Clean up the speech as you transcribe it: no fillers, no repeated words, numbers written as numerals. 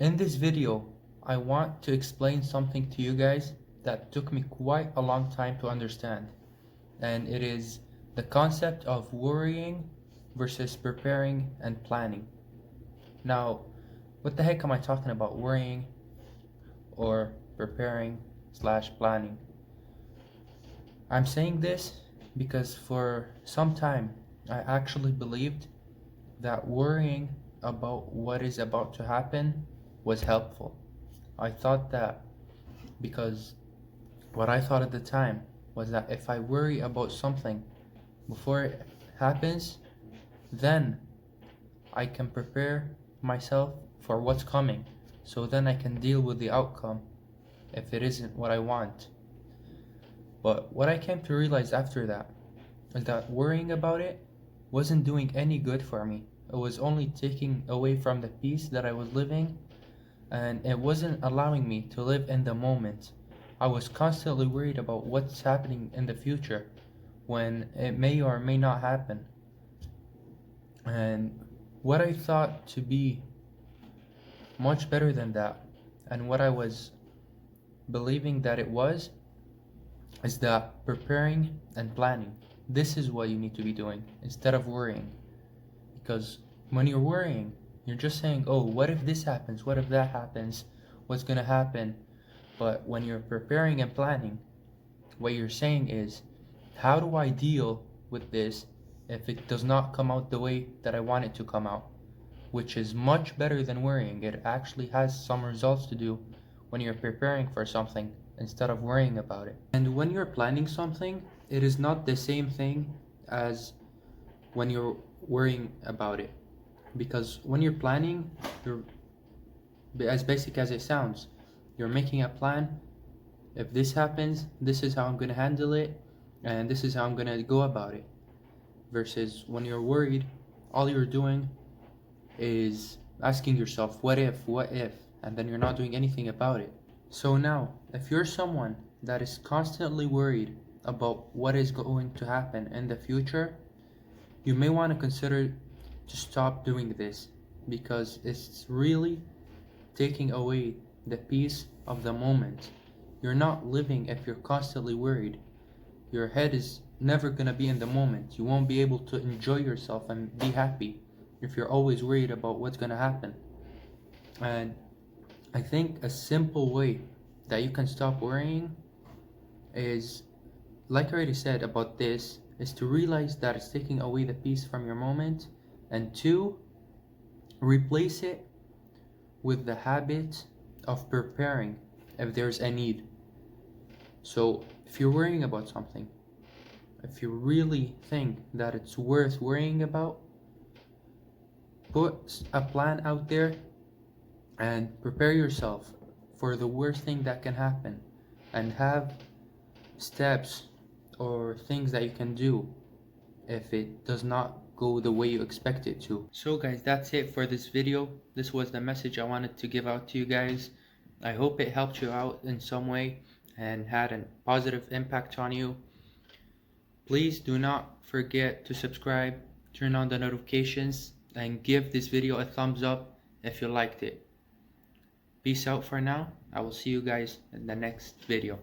In this video, I want to explain something to you guys that took me quite a long time to understand, and it is the concept of worrying versus preparing and planning. Now, what the heck am I talking about worrying or preparing slash planning? I'm saying this because for some time I actually believed that worrying about what is about to happen was helpful. I thought that because what I thought at the time was that if I worry about something before it happens, then I can prepare myself for what's coming, so then I can deal with the outcome if it isn't what I want. But what I came to realize after that is that worrying about it wasn't doing any good for me. It was only taking away from the peace that I was living, and it wasn't allowing me to live in the moment. I was constantly worried about what's happening in the future when it may or may not happen. And what I thought to be much better than that, and what I was believing that it was, is that preparing and planning. This is what you need to be doing instead of worrying. Because when you're worrying, you're just saying, oh, what if this happens? What if that happens? What's gonna happen? But when you're preparing and planning, what you're saying is, how do I deal with this if it does not come out the way that I want it to come out? Which is much better than worrying. It actually has some results to do when you're preparing for something instead of worrying about it. And when you're planning something, it is not the same thing as when you're worrying about it. Because when you're planning, you're, as basic as it sounds, you're making a plan. If this happens, this is how I'm gonna handle it, and this is how I'm gonna go about it. Versus when you're worried, all you're doing is asking yourself, what if, and then you're not doing anything about it. So now, if you're someone that is constantly worried about what is going to happen in the future, you may want to consider to stop doing this, because it's really taking away the peace of the moment. You're not living if you're constantly worried. Your head is never gonna be in the moment. You won't be able to enjoy yourself and be happy if you're always worried about what's gonna happen. And I think a simple way that you can stop worrying is, like I already said about this, is to realize that it's taking away the peace from your moment, and two, replace it with the habit of preparing if there's a need. So if you're worrying about something, if you really think that it's worth worrying about, put a plan out there and prepare yourself for the worst thing that can happen, and have steps or things that you can do if it does not go the way you expect it to. So guys, that's it for this video. This was the message I wanted to give out to you guys. I hope it helped you out in some way and had a positive impact on you. Please do not forget to subscribe, turn on the notifications, and give this video a thumbs up if you liked it. Peace out for now. I will see you guys in the next video.